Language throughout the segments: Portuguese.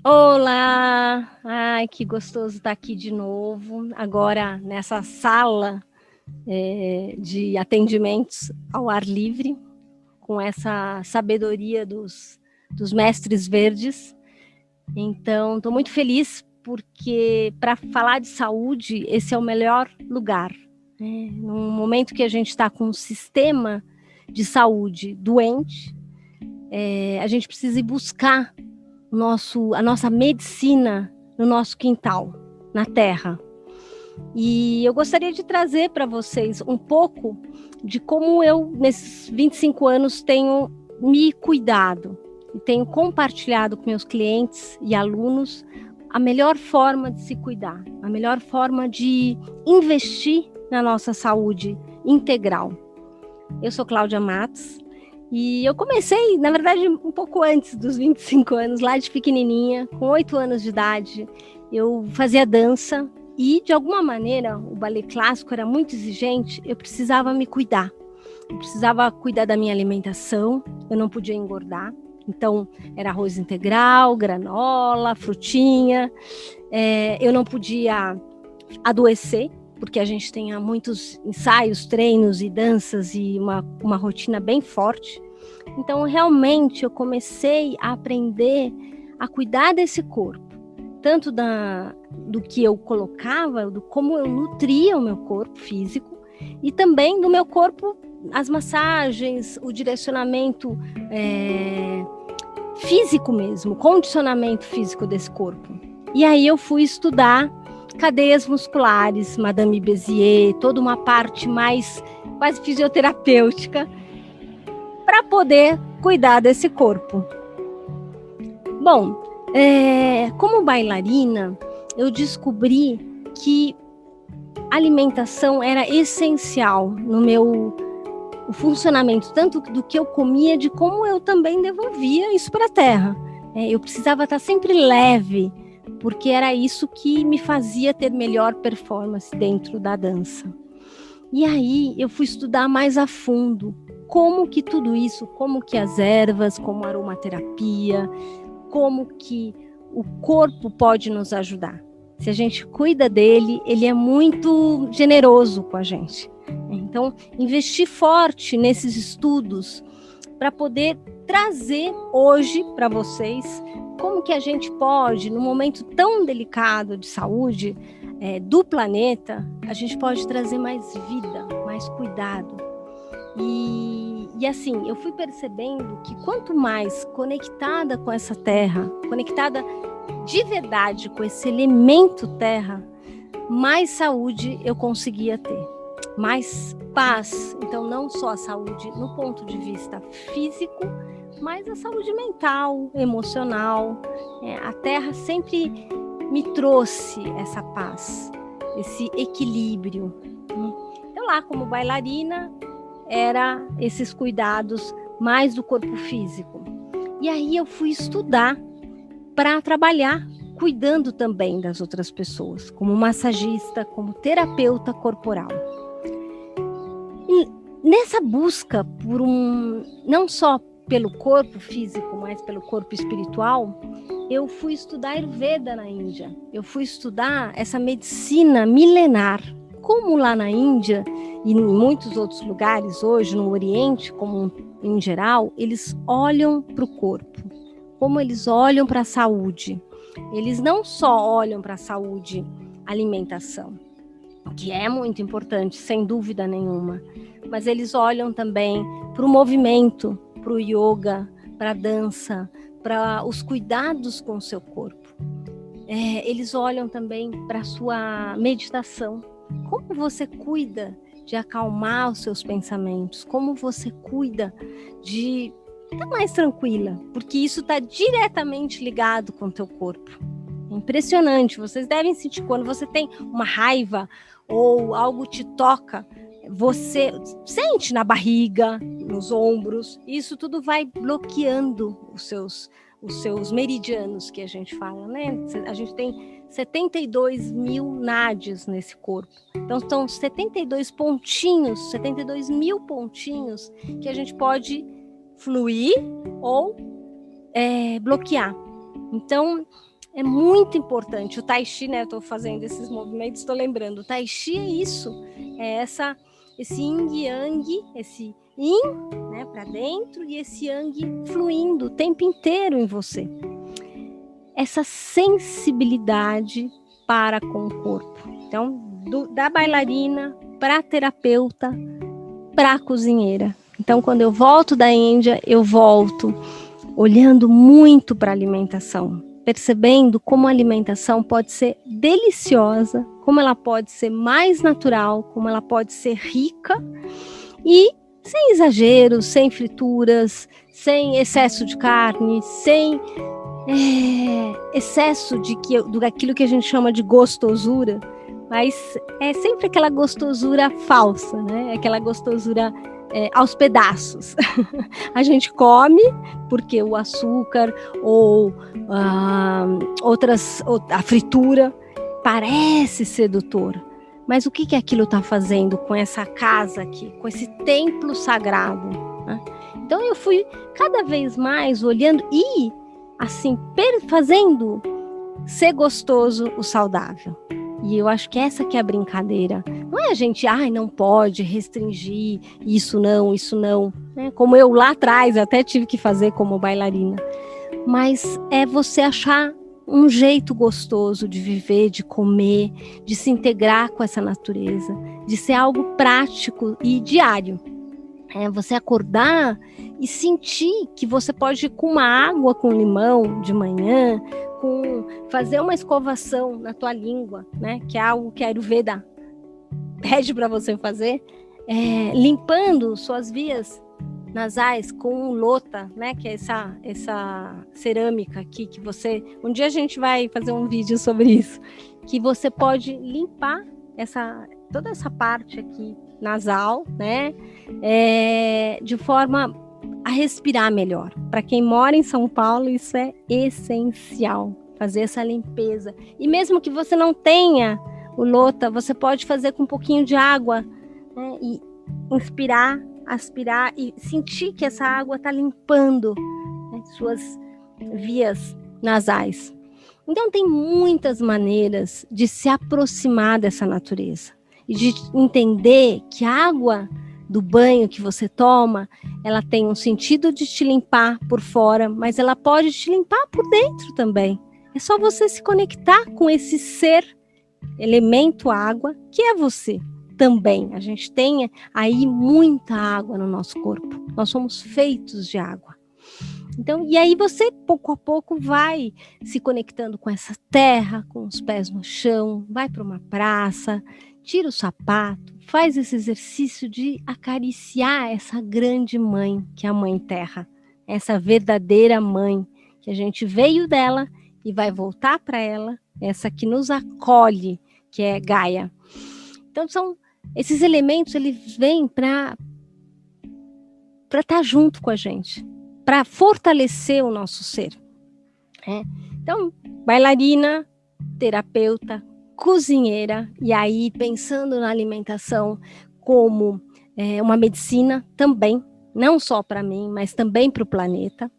Olá! Ai, que gostoso estar aqui de novo, agora nessa sala de atendimentos ao ar livre, com essa sabedoria dos mestres verdes. Então, estou muito feliz porque, para falar de saúde, esse é o melhor lugar. Num momento que a gente está com um sistema de saúde doente, a gente precisa ir buscar a nossa medicina no nosso quintal, na terra. E eu gostaria de trazer para vocês um pouco de como eu, nesses 25 anos, tenho me cuidado e tenho compartilhado com meus clientes e alunos a melhor forma de se cuidar, a melhor forma de investir na nossa saúde integral. Eu sou Cláudia Matos, e eu comecei, na verdade, um pouco antes dos 25 anos, lá de pequenininha, com 8 anos de idade, eu fazia dança e, de alguma maneira, o balé clássico era muito exigente, eu precisava me cuidar. Eu precisava cuidar da minha alimentação, eu não podia engordar, então era arroz integral, granola, frutinha, eu não podia adoecer, porque a gente tem muitos ensaios, treinos e danças e uma rotina bem forte. Então, realmente, eu comecei a aprender a cuidar desse corpo, tanto do que eu colocava, do como eu nutria o meu corpo físico, e também do meu corpo, as massagens, o direcionamento físico mesmo, condicionamento físico desse corpo. E aí eu fui estudar cadeias musculares, Madame Bézier, toda uma parte mais quase fisioterapêutica para poder cuidar desse corpo. Bom, como bailarina, eu descobri que a alimentação era essencial no meu funcionamento, tanto do que eu comia, de como eu também devolvia isso para a terra. Eu precisava estar sempre leve, porque era isso que me fazia ter melhor performance dentro da dança. E aí eu fui estudar mais a fundo como que tudo isso, como que as ervas, como a aromaterapia, como que o corpo pode nos ajudar. Se a gente cuida dele, ele é muito generoso com a gente. Então, investir forte nesses estudos para poder trazer hoje para vocês como que a gente pode, num momento tão delicado de saúde do planeta, a gente pode trazer mais vida, mais cuidado. E assim, eu fui percebendo que quanto mais conectada com essa terra, conectada de verdade com esse elemento terra, mais saúde eu conseguia ter, mais paz. Então, não só a saúde no ponto de vista físico, mas a saúde mental, emocional. A terra sempre me trouxe essa paz, esse equilíbrio. Então, lá como bailarina, era esses cuidados mais do corpo físico. E aí eu fui estudar para trabalhar cuidando também das outras pessoas, como massagista, como terapeuta corporal. E nessa busca por não só pelo corpo físico, mas pelo corpo espiritual, eu fui estudar Ayurveda na Índia. Eu fui estudar essa medicina milenar. Como lá na Índia e em muitos outros lugares hoje, no Oriente, como em geral, eles olham para o corpo, como eles olham para a saúde. Eles não só olham para a saúde, alimentação, que é muito importante, sem dúvida nenhuma, mas eles olham também para o movimento, para o yoga, para a dança, para os cuidados com o seu corpo. Eles olham também para a sua meditação. Como você cuida de acalmar os seus pensamentos? Como você cuida de estar mais tranquila? Porque isso está diretamente ligado com o teu corpo. É impressionante. Vocês devem sentir quando você tem uma raiva ou algo te toca, você sente na barriga, nos ombros. Isso tudo vai bloqueando os seus meridianos, que a gente fala, né? A gente tem 72 mil nádias nesse corpo. Então, são 72 pontinhos, 72 mil pontinhos que a gente pode fluir ou bloquear. Então, é muito importante. O Tai Chi, né? Eu estou fazendo esses movimentos, estou lembrando. O Tai Chi é isso, é esse yin yang, esse yin, né, para dentro e esse yang fluindo o tempo inteiro em você. Essa sensibilidade para com o corpo. Então, da bailarina para a terapeuta, para a cozinheira. Então, quando eu volto da Índia, eu volto olhando muito para a alimentação, percebendo como a alimentação pode ser deliciosa, como ela pode ser mais natural, como ela pode ser rica e sem exageros, sem frituras, sem excesso de carne, sem excesso daquilo que a gente chama de gostosura, mas é sempre aquela gostosura falsa, né? Aquela gostosura aos pedaços. A gente come porque o açúcar ou a fritura parece sedutor, mas o que aquilo está fazendo com essa casa aqui, com esse templo sagrado, né? Então eu fui cada vez mais olhando e assim fazendo ser gostoso o saudável. E eu acho que essa que é a brincadeira. Não é a gente, não pode restringir, isso não, né? Como eu lá atrás até tive que fazer como bailarina. Mas é você achar um jeito gostoso de viver, de comer, de se integrar com essa natureza, de ser algo prático e diário. É você acordar e sentir que você pode ir com uma água com limão de manhã, fazer uma escovação na tua língua, né? Que é algo que a Ayurveda pede para você fazer, limpando suas vias nasais com o lota, né? Que é essa cerâmica aqui que você... Um dia a gente vai fazer um vídeo sobre isso, que você pode limpar toda essa parte aqui nasal, né? De forma a respirar melhor. Para quem mora em São Paulo, isso é essencial, fazer essa limpeza. E mesmo que você não tenha o lota, você pode fazer com um pouquinho de água, né? E inspirar, aspirar e sentir que essa água está limpando, né, suas vias nasais. Então tem muitas maneiras de se aproximar dessa natureza e de entender que a água do banho que você toma, ela tem um sentido de te limpar por fora, mas ela pode te limpar por dentro também. É só você se conectar com esse ser, elemento água, que é você também. A gente tem aí muita água no nosso corpo. Nós somos feitos de água. Então, e aí você, pouco a pouco, vai se conectando com essa terra, com os pés no chão, vai para uma praça, tira o sapato, faz esse exercício de acariciar essa grande mãe, que é a Mãe Terra, essa verdadeira mãe, que a gente veio dela e vai voltar para ela, essa que nos acolhe, que é Gaia. Então, esses elementos, eles vêm para estar junto com a gente, para fortalecer o nosso ser. Então, bailarina, terapeuta, cozinheira, e aí pensando na alimentação como uma medicina também, não só para mim, mas também para o planeta.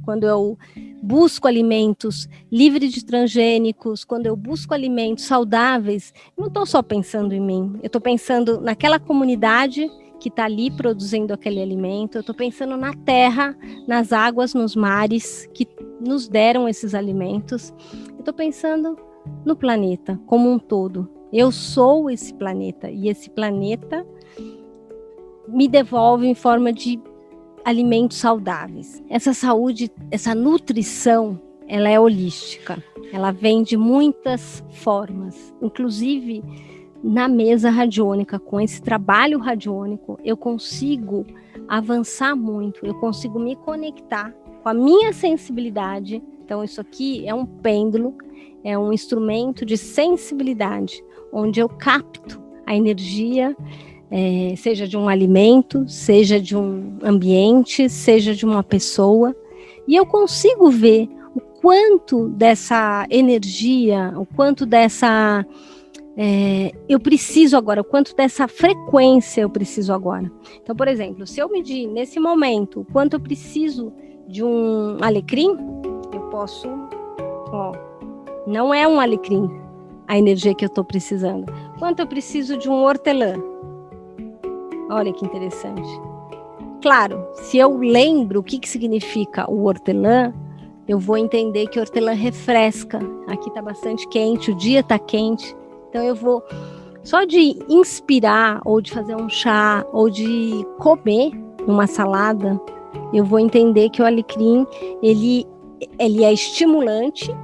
Quando eu busco alimentos livres de transgênicos, quando eu busco alimentos saudáveis, eu não estou só pensando em mim, eu estou pensando naquela comunidade que está ali produzindo aquele alimento, eu estou pensando na terra, nas águas, nos mares que nos deram esses alimentos, eu estou pensando no planeta como um todo. Eu sou esse planeta e esse planeta me devolve em forma de alimentos saudáveis. Essa saúde, essa nutrição, ela é holística. Ela vem de muitas formas. Inclusive, na mesa radiônica, com esse trabalho radiônico, eu consigo avançar muito, eu consigo me conectar com a minha sensibilidade. Então, isso aqui é um pêndulo, é um instrumento de sensibilidade, onde eu capto a energia, seja de um alimento, seja de um ambiente, seja de uma pessoa, e eu consigo ver o quanto dessa energia, o quanto dessa eu preciso agora, o quanto dessa frequência eu preciso agora. Então, por exemplo, se eu medir nesse momento o quanto eu preciso de um alecrim, eu posso Não é um alecrim a energia que eu estou precisando. Quanto eu preciso de um hortelã? Olha que interessante. Claro, se eu lembro o que significa o hortelã, eu vou entender que hortelã refresca. Aqui está bastante quente, o dia está quente, então eu vou, só de inspirar, ou de fazer um chá, ou de comer uma salada, eu vou entender que o alecrim, ele é estimulante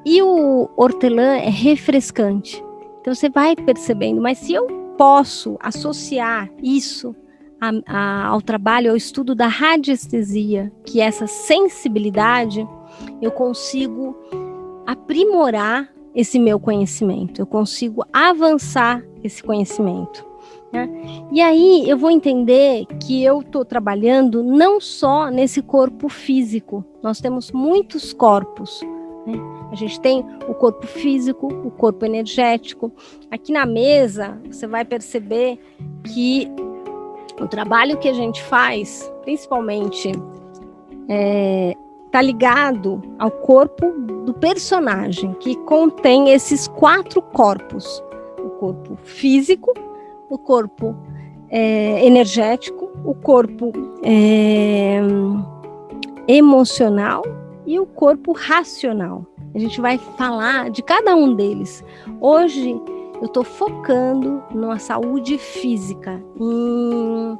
e o hortelã é refrescante. Então você vai percebendo, mas se eu posso associar isso ao trabalho, ao estudo da radiestesia, que é essa sensibilidade, eu consigo aprimorar esse meu conhecimento, eu consigo avançar esse conhecimento, né? E aí eu vou entender que eu estou trabalhando não só nesse corpo físico, nós temos muitos corpos, né? A gente tem o corpo físico, o corpo energético. Aqui na mesa, você vai perceber que o trabalho que a gente faz, principalmente, está ligado ao corpo do personagem, que contém esses 4 corpos: o corpo físico, o corpo energético, o corpo emocional e o corpo racional. A gente vai falar de cada um deles. Hoje eu estou focando na saúde física, em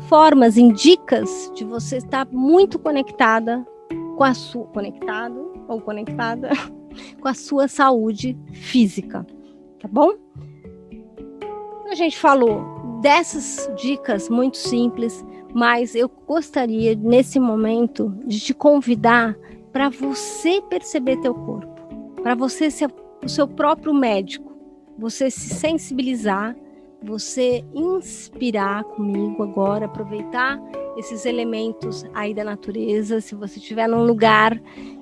formas, em dicas de você estar muito conectada com a sua, conectado ou conectada com a sua saúde física, tá bom? A gente falou dessas dicas muito simples, mas eu gostaria nesse momento de te convidar para você perceber teu corpo, para você ser o seu próprio médico, você se sensibilizar, você inspirar comigo agora, aproveitar esses elementos aí da natureza. Se você estiver num lugar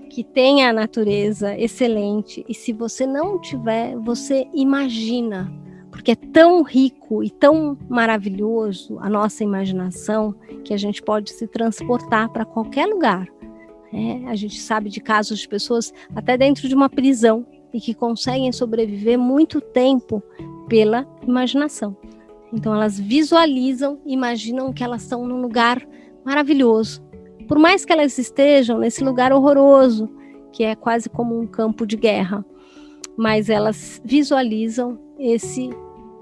que tenha a natureza, excelente. E se você não tiver, você imagina, porque é tão rico e tão maravilhoso a nossa imaginação que a gente pode se transportar para qualquer lugar. A gente sabe de casos de pessoas até dentro de uma prisão e que conseguem sobreviver muito tempo pela imaginação. Então elas visualizam, imaginam que elas estão num lugar maravilhoso. Por mais que elas estejam nesse lugar horroroso, que é quase como um campo de guerra, mas elas visualizam esse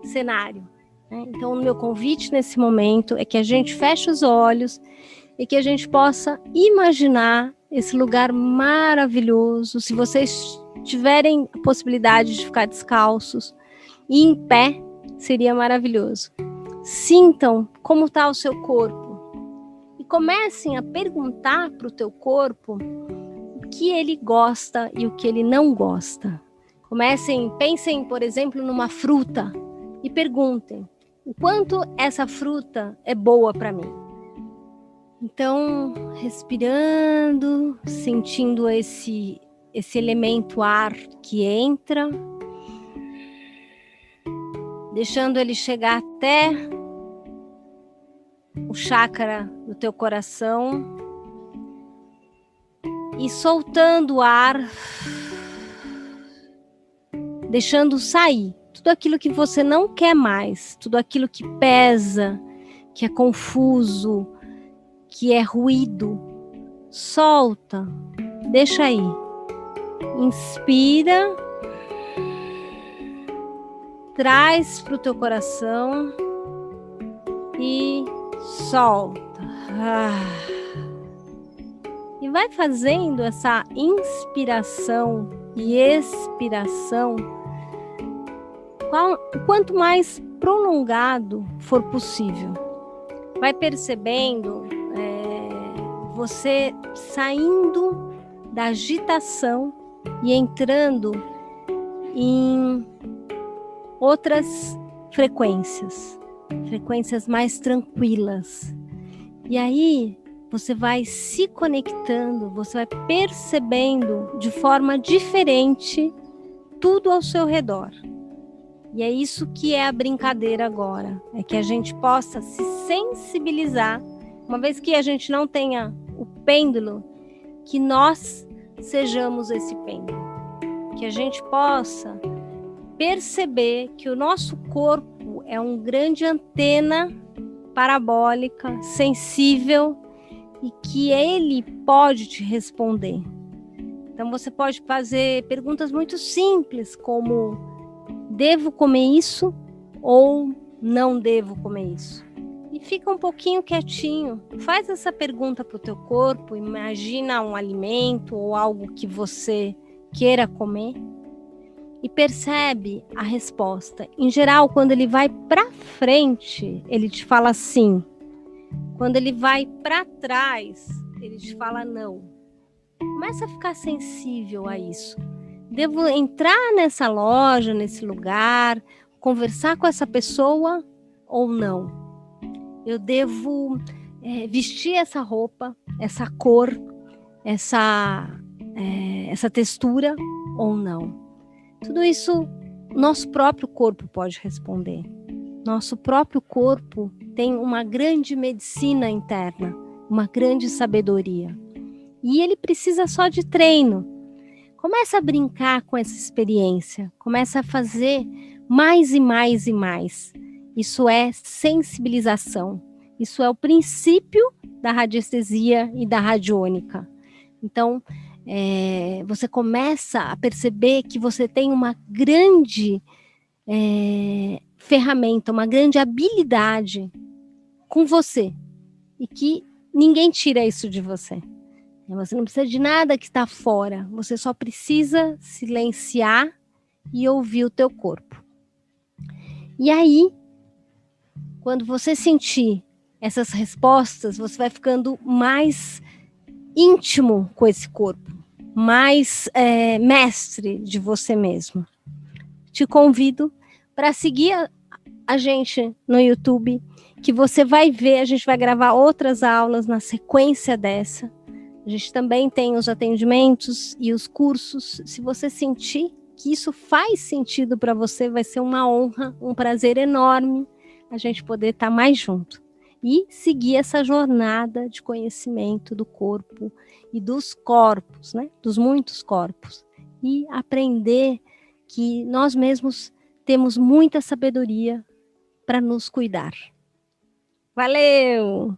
cenário, né? Então o meu convite nesse momento é que a gente feche os olhos e que a gente possa imaginar esse lugar maravilhoso. Se vocês tiverem a possibilidade de ficar descalços e em pé, seria maravilhoso. Sintam como está o seu corpo e comecem a perguntar para o teu corpo o que ele gosta e o que ele não gosta. Pensem, por exemplo, numa fruta e perguntem o quanto essa fruta é boa para mim. Então, respirando, sentindo esse elemento ar que entra, deixando ele chegar até o chakra do teu coração e soltando o ar, deixando sair tudo aquilo que você não quer mais, tudo aquilo que pesa, que é confuso, que é ruído. Solta, deixa aí. Inspira, traz para o teu coração e solta. E vai fazendo essa inspiração e expiração quanto mais prolongado for possível. Vai percebendo você saindo da agitação e entrando em outras frequências mais tranquilas. E aí você vai se conectando, você vai percebendo de forma diferente tudo ao seu redor. E é isso que é a brincadeira agora, é que a gente possa se sensibilizar, uma vez que a gente não tenha o pêndulo, que nós sejamos esse pêndulo. que a gente possa perceber que o nosso corpo é uma grande antena parabólica, sensível, e que ele pode te responder. Então você pode fazer perguntas muito simples, como: devo comer isso ou não devo comer isso? E fica um pouquinho quietinho, faz essa pergunta para o teu corpo, imagina um alimento ou algo que você queira comer e percebe a resposta. Em geral, quando ele vai para frente, ele te fala sim. Quando ele vai para trás, ele te fala não. Começa a ficar sensível a isso. Devo entrar nessa loja, nesse lugar, conversar com essa pessoa ou não? Eu devo vestir essa roupa, essa cor, essa textura ou não? Tudo isso nosso próprio corpo pode responder. Nosso próprio corpo tem uma grande medicina interna, uma grande sabedoria. E ele precisa só de treino. Começa a brincar com essa experiência, começa a fazer mais e mais e mais. Isso é sensibilização. Isso é o princípio da radiestesia e da radiônica. Então, você começa a perceber que você tem uma grande ferramenta, uma grande habilidade com você e que ninguém tira isso de você. Você não precisa de nada que está fora, você só precisa silenciar e ouvir o teu corpo. E aí, quando você sentir essas respostas, você vai ficando mais íntimo com esse corpo, mais mestre de você mesmo. Te convido para seguir a gente no YouTube, que você vai ver, a gente vai gravar outras aulas na sequência dessa. A gente também tem os atendimentos e os cursos. Se você sentir que isso faz sentido para você, vai ser uma honra, um prazer enorme a gente poder estar mais junto e seguir essa jornada de conhecimento do corpo e dos corpos, né? Dos muitos corpos, e aprender que nós mesmos temos muita sabedoria para nos cuidar. Valeu!